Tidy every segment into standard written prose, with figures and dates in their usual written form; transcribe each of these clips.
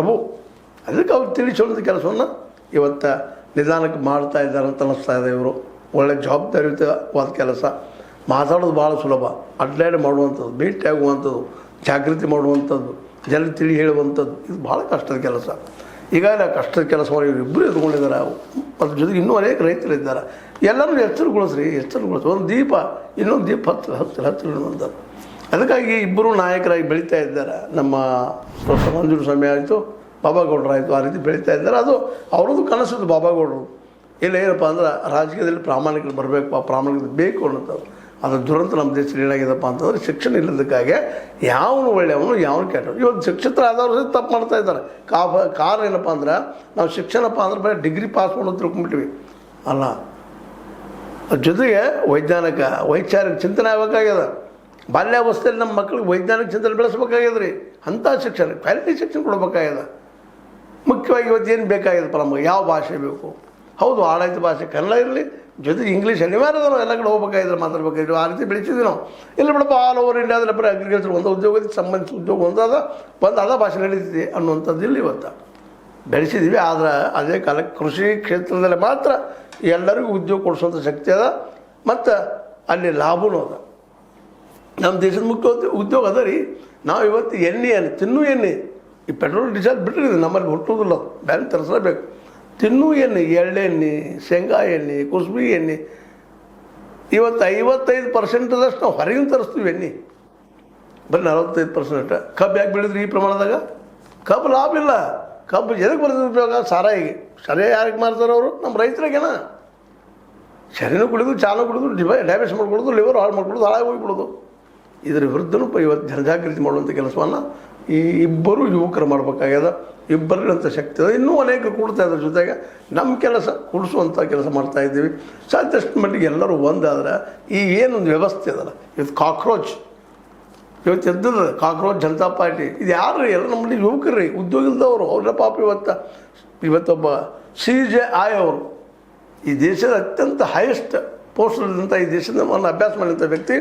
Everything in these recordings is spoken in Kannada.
ಪ್ರಭು. ಅದಕ್ಕೆ ಅವ್ರು ತಿಳಿಸೋಂಥ ಕೆಲಸವನ್ನು ಇವತ್ತು ನಿಧಾನಕ್ಕೆ ಮಾಡ್ತಾ ಇದ್ದಾರೆ ಅಂತ ಅನ್ನಿಸ್ತಾ ಇದೆ. ಇವರು ಒಳ್ಳೆ ಜವಾಬ್ದಾರಿಯುತವಾದ ಕೆಲಸ. ಮಾತಾಡೋದು ಭಾಳ ಸುಲಭ, ಅಡ್ಡಾಡಿ ಮಾಡುವಂಥದ್ದು, ಭೇಟಿ ಆಗುವಂಥದ್ದು, ಜಾಗೃತಿ ಮಾಡುವಂಥದ್ದು, ಜನ ತಿಳಿ ಹೇಳುವಂಥದ್ದು, ಇದು ಭಾಳ ಕಷ್ಟದ ಕೆಲಸ. ಈಗಾಗಲೇ ಕಷ್ಟದ ಕೆಲಸವನ್ನು ಇವರಿಬ್ಬರು ಎದ್ಕೊಂಡಿದ್ದಾರೆ. ಅದ್ರ ಜೊತೆಗೆ ಇನ್ನೂ ಅನೇಕ ರೈತರಿದ್ದಾರೆ. ಎಲ್ಲರೂ ಎಚ್ಚರಗೊಳಿಸ್ರಿ. ಒಂದು ದೀಪ ಇನ್ನೊಂದು ದೀಪ ಹತ್ತಿರ ಅನ್ನುವಂಥದ್ದು. ಅದಕ್ಕಾಗಿ ಇಬ್ಬರು ನಾಯಕರಾಗಿ ಬೆಳೀತಾ ಇದ್ದಾರೆ. ನಮ್ಮ ಮಂಜೂರು ಸ್ವಾಮಿ ಆಯಿತು, ಬಾಬಾಗೌಡರು ಆಯಿತು, ಆ ರೀತಿ ಬೆಳೀತಾ ಇದ್ದಾರೆ. ಅದು ಅವ್ರದ್ದು ಕನಸಿದ್ದು ಬಾಬಾಗೌಡರು. ಇಲ್ಲ ಏನಪ್ಪ ಅಂದ್ರೆ ರಾಜಕೀಯದಲ್ಲಿ ಪ್ರಾಮಾಣಿಕರು ಬರಬೇಕು, ಪ್ರಾಮಾಣಿಕತೆ ಬೇಕು ಅನ್ನೋದು. ಅದ್ರ ದುರಂತ ನಮ್ಮ ದೇಶದಲ್ಲಿ ಏನಾಗಿದೆಪ್ಪ ಅಂತಂದರೆ ಶಿಕ್ಷಣ ಇಲ್ಲದಕ್ಕಾಗಿ ಯಾವನು ಒಳ್ಳೆಯವನು ಯಾವನು ಕೆಟ್ಟವನು. ಇವತ್ತು ಶಿಕ್ಷಿತರಾದವರು ತಪ್ಪು ಮಾಡ್ತಾ ಇದ್ದಾರೆ. ಕಾರಣ ಏನಪ್ಪ ಅಂದ್ರೆ ನಾವು ಶಿಕ್ಷಣಪ್ಪ ಅಂದ್ರೆ ಬರೀ ಡಿಗ್ರಿ ಪಾಸ್ ಮಾಡೋದು ತಿಳ್ಕೊಂಬಿಟ್ವಿ. ಅಲ್ಲ, ಅದ್ರ ಜೊತೆಗೆ ವೈಚಾರಿಕ ಚಿಂತನೆ ಆಗಬೇಕಾಗ್ಯದ. ಬಾಲ್ಯಾವಸ್ಥೆಯಲ್ಲಿ ನಮ್ಮ ಮಕ್ಕಳಿಗೆ ವೈಜ್ಞಾನಿಕ ಚಿಂತನೆ ಬೆಳೆಸ್ಬೇಕಾಗ್ಯದ ರೀ. ಅಂಥ ಶಿಕ್ಷಣ, ಕ್ವಾಲಿಟಿ ಶಿಕ್ಷಣ ಕೊಡಬೇಕಾಗ್ಯದ. ಮುಖ್ಯವಾಗಿ ಇವತ್ತು ಏನು ಬೇಕಾಗ್ಯದಪ್ಪ ನಮಗೆ, ಯಾವ ಭಾಷೆ ಬೇಕು? ಹೌದು, ಆಡಳಿತ ಭಾಷೆ ಕನ್ನಡ ಇರಲಿ, ಜೊತೆಗೆ ಇಂಗ್ಲೀಷ್ ಅನಿವಾರ್ಯ. ನಾವು ಎಲ್ಲ ಕಡೆ ಹೋಗ್ಬೇಕಾಗಿದ್ರೆ ಮಾತಾಡ್ಬೇಕಾಗಿದ್ರು. ಆ ರೀತಿ ಬೆಳೆಸಿದ್ವಿ ನಾವು. ಇಲ್ಲ ಬಿಡಪ್ಪ, ಆಲ್ ಓವರ್ ಇಂಡಿಯಾದಲ್ಲಿ ಬರೀ ಅಗ್ರಿಕಲ್ಚರ್ ಒಂದು ಉದ್ಯೋಗಕ್ಕೆ ಸಂಬಂಧಿಸಿದ ಉದ್ಯೋಗ ಅದ ಭಾಷೆ ನಡೀತಿದೆ ಅನ್ನುವಂಥದ್ದು ಇಲ್ಲ ಇವತ್ತು. ಬೆಳೆಸಿದ್ವಿ. ಆದರೆ ಅದೇ ಕಾಲಕ್ಕೆ ಕೃಷಿ ಕ್ಷೇತ್ರದಲ್ಲಿ ಮಾತ್ರ ಎಲ್ಲರಿಗೂ ಉದ್ಯೋಗ ಕೊಡಿಸುವಂಥ ಶಕ್ತಿ ಅದ, ಮತ್ತು ಅಲ್ಲಿ ಲಾಭವೂ ಅದ. ನಮ್ಮ ದೇಶದ ಮುಖ್ಯ ಉದ್ಯೋಗ ಅದ ರೀ. ನಾವು ಇವತ್ತು ಎಣ್ಣೆ ತಿನ್ನೂ ಎಣ್ಣೆ, ಈ ಪೆಟ್ರೋಲ್ ಡೀಸೆಲ್ ಬಿಟ್ಟಿದೆ, ನಮ್ಮಲ್ಲಿ ಹುಟ್ಟೋದಿಲ್ಲ, ಬೇರೆ ತರಿಸಲೇಬೇಕು. ತಿನ್ನೂ ಎಣ್ಣೆ, ಎಳ್ಳೆಣ್ಣೆ, ಶೇಂಗಾ ಎಣ್ಣೆ, ಕುಸುಬಿ ಎಣ್ಣೆ, ಇವತ್ತು 55% ನಾವು ಹೊರಗಿನ ತರಿಸ್ತೀವಿ ಎಣ್ಣೆ. ಬರೀ 45%. ಕಬ್ಬು ಯಾಕೆ ಬೆಳೆದ್ರಿ ಈ ಪ್ರಮಾಣದಾಗ? ಕಬ್ಬು ಲಾಭ ಇಲ್ಲ. ಕಬ್ಬು ಎದಕ್ಕೆ ಬರ್ತದೆ ಉಪಯೋಗ? ಸಾರಾಯಿಗೆ. ಸರಿಯಾಗಿ ಯಾರಿಗೆ ಮಾರ್ತಾರೆ ಅವರು? ನಮ್ಮ ರೈತರಿಗೇನ. ಸರಿನೂ ಕುಡಿದು, ಚಾನೂ ಕುಡಿದು, ಡೈವರ್ಸ್ ಮಾಡ್ಕೊಡೋದು, ಲಿವರ್ ಹಾಳು ಮಾಡ್ಕೊಡೋದು, ಹಾಳಾಗಿ ಹೋಗಿಬಿಡೋದು. ಇದರ ವಿರುದ್ಧನೂ ಇವತ್ತು ಜನಜಾಗೃತಿ ಮಾಡುವಂಥ ಕೆಲಸವನ್ನು ಈ ಇಬ್ಬರು ಯುವಕರು ಮಾಡಬೇಕಾಗ್ಯದ. ಇಬ್ಬರಿಗಂಥ ಶಕ್ತಿ ಅದ. ಇನ್ನೂ ಅನೇಕರು ಕೊಡ್ತಾ ಇದ್ರ ಜೊತೆಗೆ ನಮ್ಮ ಕೆಲಸ ಕೊಡಿಸುವಂಥ ಕೆಲಸ ಮಾಡ್ತಾಯಿದ್ದೀವಿ. ಸಾಧ್ಯಷ್ಟು ಮಟ್ಟಿಗೆ ಎಲ್ಲರೂ ಒಂದಾದ್ರೆ ಈ ಏನೊಂದು ವ್ಯವಸ್ಥೆ ಅದಲ್ಲ, ಇವತ್ತು ಕಾಕ್ರೋಚ್ ಇವತ್ತು ಎದ್ದದ ಕಾಕ್ರೋಚ್ ಜನತಾ ಪಾರ್ಟಿ. ಇದು ಯಾರು? ಎಲ್ಲ ನಮ್ಮಲ್ಲಿ ಯುವಕರು ರೀ, ಉದ್ಯೋಗ ಇಲ್ದವರು. ಅವ್ರ ಪಾಪ ಇವತ್ತೊಬ್ಬ CJI ಅವರು, ಈ ದೇಶದ ಅತ್ಯಂತ ಹೈಯೆಸ್ಟ್ ಪೋಸ್ಟಲ್ಲಿದ್ದಂಥ ಈ ದೇಶದ ಒಂದು ಅಭ್ಯಾಸ ಮಾಡಿದಂಥ ವ್ಯಕ್ತಿ.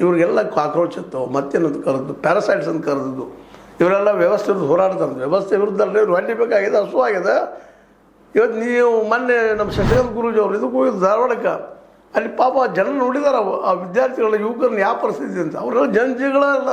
ಇವ್ರಿಗೆಲ್ಲ ಕಾಕ್ರೋಚ್ ಇತ್ತು, ಮತ್ತೇನಂತ ಕರೆದು ಪ್ಯಾರಾಸೈಟ್ಸ್ ಅಂತ ಕರೆದಿದ್ದು. ಇವರೆಲ್ಲ ವ್ಯವಸ್ಥೆ ವಿರುದ್ಧ ಹೋರಾಡ್ತಾರೆ. ವ್ಯವಸ್ಥೆ ವಿರುದ್ಧ ಅಲ್ಲೇ ಇವ್ರು ಹೊಂಡಿ ಬೇಕಾಗಿದೆ, ಹಸುವಾಗಿದೆ. ಇವತ್ತು ನೀವು ಮೊನ್ನೆ ನಮ್ಮ ಶಶಿಕಾಂತ್ ಗುರೂಜಿ ಅವರು ಇದಕ್ಕೆ ಹೋಗಿದ್ದು ಧಾರವಾಡಕ್ಕೆ. ಅಲ್ಲಿ ಪಾಪ ಜನ ನೋಡಿದಾರೆ ಆ ವಿದ್ಯಾರ್ಥಿಗಳ ಯುವಕರನ್ನ ಯಾವ ಪರಿಸ್ಥಿತಿ ಅಂತ. ಅವರೆಲ್ಲ ಜನಜೀಗಳ ಅಲ್ಲ.